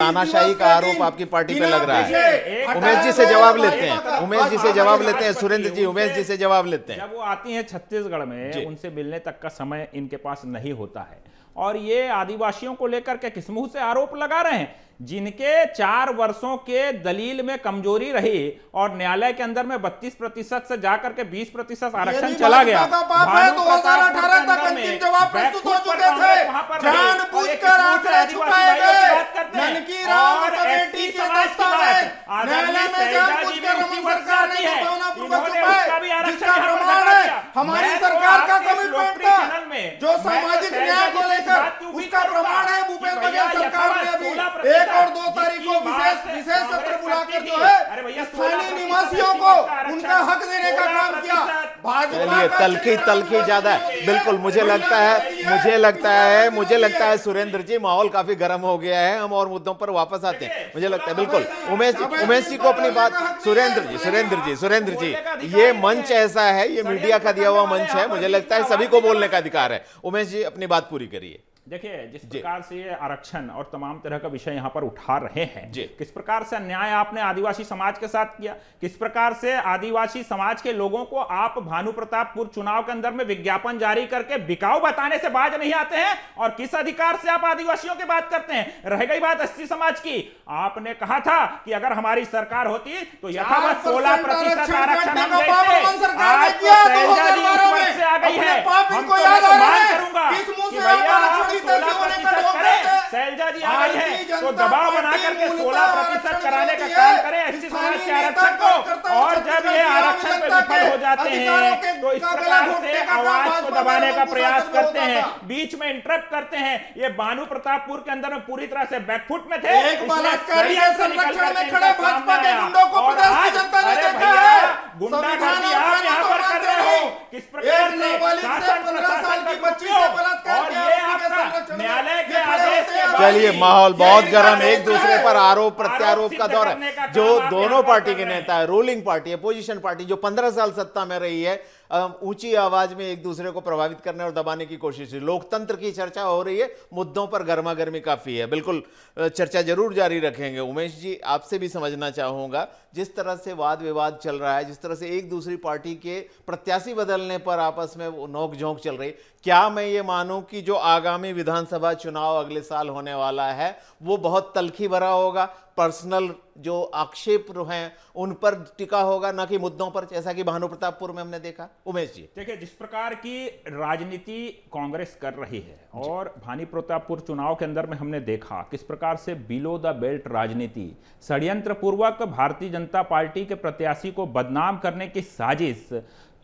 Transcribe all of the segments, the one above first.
तानाशाही का आरोप आपकी पार्टी पे लग रहा है। उमेश जी से जवाब लेते हैं, उमेश जी से जवाब लेते हैं, सुरेंद्र जी उमेश जी से जवाब लेते हैं। जब वो आती हैं छत्तीसगढ़ में, उनसे मिलने तक का समय इनके पास नहीं होता है और ये आदिवासियों को लेकर के किस मुंह से आरोप लगा रहे हैं, जिनके 4 वर्षों के दलील में कमजोरी रही और न्यायालय के अंदर में 32% से जाकर के 20% आरक्षण चला गया। 2018 तक अंतिम जवाब प्रस्तुत हो चुके थे, जानबूझकर आंकड़े छुपाए गए, ननकी राम कमेटी के दस्तावेज न्यायालय में जानबूझकर रमन सरकार ने भावनापूर्वक छुपाए, जिसका प्रमाण है हमारी सरकार का कमिटमेंट था जो सामाजिक न्याय को लेकर, उसका प्रमाण है भूपेश बघेल सरकार ने अभी 1 और 2 तारीख को विशेष सत्र बुलाकर जो है स्थानीय निवासियों को उनका हक देने का काम किया। भाजपा तलखी ज्यादा है। बिल्कुल मुझे लगता है सुरेंद्र जी माहौल काफी गर्म हो गया है, हम और मुद्दों पर वापस आते हैं। मुझे लगता है बिल्कुल उमेश जी को अपनी बात, सुरेंद्र जी ये मंच ऐसा है, ये मीडिया का दिया हुआ मंच है, मुझे लगता है सभी को बोलने का अधिकार है। उमेश जी अपनी बात पूरी करिए। देखिए, जिस प्रकार से ये आरक्षण और तमाम तरह का विषय यहां पर उठा रहे हैं, किस प्रकार से अन्याय आपने आदिवासी समाज के साथ किया, किस प्रकार से आदिवासी समाज के लोगों को आप भानु प्रतापपुर चुनाव के अंदर में विज्ञापन जारी करके बिकाऊ बताने से बाज नहीं आते हैं, और किस अधिकार से आप आदिवासियों की बात करते हैं। रह गई बात एससी समाज की, आपने कहा था कि अगर हमारी सरकार होती तो यथावत 16% आरक्षण हम देते। आज तो शैलजा जी इस वर्ष से आ गई है, हम तो मांग करूंगा कि भैया 16% करें। शैलजा जी आ गई है तो दबाव बना करके 16% कराने का काम करें एससी समाज के आरक्षण को, और जब ये आरक्षण पे विफल हो जाते हैं तो इस प्रकार से आवाज को दबाने का प्रयास करते हैं, बीच में इंटरप्ट करते हैं। ये भानु प्रतापपुर के अंदर में पूरी तरह से बैकफुट में थे, गुंडागर्दी आप यहाँ पर कर रहे हो, किस प्रकार से शासन प्रशासन की बच्ची से बलात्कार, और ये आपका न्यायालय के आदेश के बाद। चलिए माहौल बहुत गर्म, एक दूसरे पर आरोप प्रत्यारोप का दौर है। जो दोनों पार्टी के नेता है, रूलिंग पार्टी, अपोजिशन पार्टी जो 15 साल सत्ता में रही है, ऊंची आवाज में एक दूसरे को प्रभावित करने और दबाने की कोशिश है। लोकतंत्र की चर्चा हो रही है, मुद्दों पर गर्मा गर्मी काफी है। बिल्कुल चर्चा जरूर जारी रखेंगे। उमेश जी आपसे भी समझना चाहूंगा, जिस तरह से वाद विवाद चल रहा है, जिस तरह से एक दूसरी पार्टी के प्रत्याशी बदलने पर आपस में नोकझोंक चल रही, क्या मैं ये मानूं कि जो आगामी विधानसभा चुनाव अगले साल होने वाला है वो बहुत तल्खी भरा होगा, पर्सनल जो आक्षेप हैं उन पर टिका होगा, ना कि मुद्दों पर, जैसा कि भानु प्रतापपुर में हमने देखा? उमेश जी देखिए, जिस प्रकार की राजनीति कांग्रेस कर रही है और भानु प्रतापपुर चुनाव के अंदर में हमने देखा किस प्रकार से बिलो द बेल्ट राजनीति, षड्यंत्र पूर्वक भारतीय जनता पार्टी के प्रत्याशी को बदनाम करने की साजिश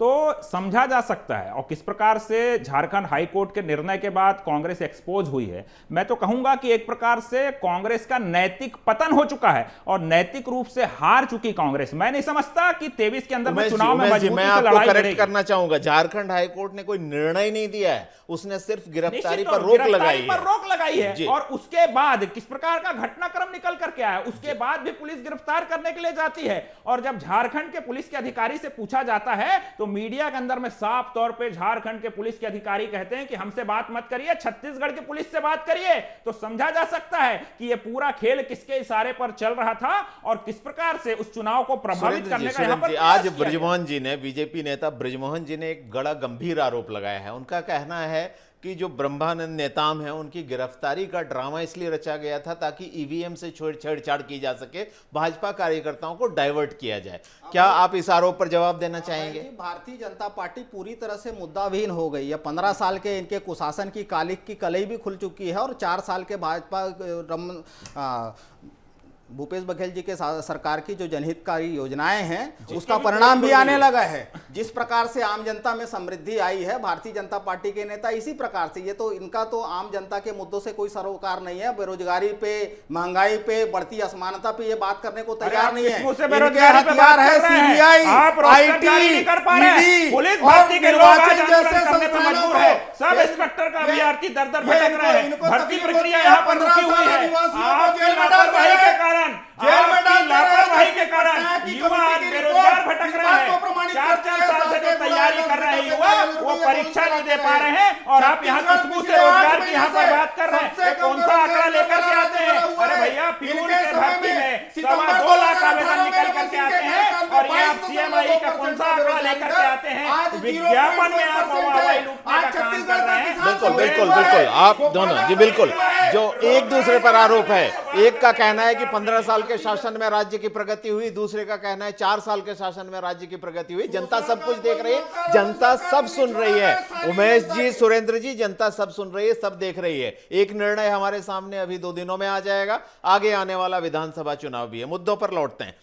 तो समझा जा सकता है, और किस प्रकार से झारखंड हाई कोर्ट के निर्णय के बाद कांग्रेस एक्सपोज हुई है। मैं तो कहूंगा कि एक प्रकार से कांग्रेस का नैतिक पतन हो चुका है और नैतिक रूप से हार चुकी कांग्रेस। मैं नहीं समझता कि 23 के अंदर में चुनाव में मजबूती से लड़ाई करेक्ट करना चाहूंगा, झारखंड हाई कोर्ट ने कोई निर्णय नहीं दिया है, उसने सिर्फ गिरफ्तारी पर रोक लगाई है। और उसके बाद किस प्रकार का घटनाक्रम निकल करके आया, उसके बाद भी पुलिस गिरफ्तार करने के लिए जाती है, और जब झारखंड के पुलिस के अधिकारी से पूछा जाता है तो मीडिया के अंदर में साफ तौर पे झारखंड के पुलिस के अधिकारी कहते हैं कि हमसे बात मत करिए, छत्तीसगढ़ की पुलिस से बात करिए। तो समझा जा सकता है कि यह पूरा खेल किसके इशारे पर चल रहा था और किस प्रकार से उस चुनाव को प्रभावित करने का यहां पर आज ब्रजमोहन जी ने, बीजेपी नेता ब्रजमोहन जी ने एक बड़ा गंभीर आरोप लगाया है। उनका कहना है कि जो ब्रह्मानंद नेताम है उनकी गिरफ्तारी का ड्रामा इसलिए रचा गया था ताकि ईवीएम से छेड़छाड़ की जा सके, भाजपा कार्यकर्ताओं को डाइवर्ट किया जाए। क्या आप इस आरोप पर जवाब देना चाहेंगे? भारतीय जनता पार्टी पूरी तरह से मुद्दाविहीन हो गई है। 15 साल के इनके कुशासन की कालिक की कलई भी खुल चुकी है, और 4 साल के भाजपा भूपेश बघेल जी के सरकार की जो जनहितकारी योजनाएं हैं उसका परिणाम भी आने लगा है। जिस प्रकार से आम जनता में समृद्धि आई है, भारतीय जनता पार्टी के नेता इसी प्रकार से, ये तो इनका तो आम जनता के मुद्दों से कोई सरोकार नहीं है। बेरोजगारी पे, महंगाई पे, बढ़ती असमानता पे ये बात करने को तैयार नहीं है। हथियार है सीबीआई, आईटी, पुलिस भर्ती के लोग आज आंदोलन करने पर मजबूर है। सब इंस्पेक्टर का अभ्यर्थी दर भटक रहे हैं, भर्ती प्रक्रिया यहाँ पर रुकी हुई है। आपकी लापरवाही के कारण, लापरवाही के कारण युवा आज बेरोजगार भटक रहे हैं। 4-4 साल से जो तैयारी कर रहे हैं युवा, वो परीक्षा नहीं दे पा रहे हैं, और आप यहाँ किस मुंह से रोजगार की यहाँ पर बात कर रहे हैं? कौन सा आंकड़ा लेकर के आते हैं? अरे भैया, जून के भर्ती में 2.25 लाख आवेदन निकल करके आते हैं और ये आप सीएमआई का कौन सा आंकड़ा लेकर के आते हैं? विज्ञापन में आप हवाई लूटने का काम कर रहे हैं। बिल्कुल बिल्कुल बिल्कुल, आप दोनों जी बिल्कुल, जो एक दूसरे पर आरोप है, एक का कहना है कि 15 साल के शासन में राज्य की प्रगति हुई, दूसरे का कहना है 4 साल के शासन में राज्य की प्रगति हुई। जनता सब कुछ देख रही है, जनता सब सुन रही है। उमेश जी, सुरेंद्र जी, जनता सब सुन रही है, सब देख रही है। एक निर्णय हमारे सामने अभी 2 दिनों में आ जाएगा, आगे आने वाला विधानसभा चुनाव भी है। मुद्दों पर लौटते हैं।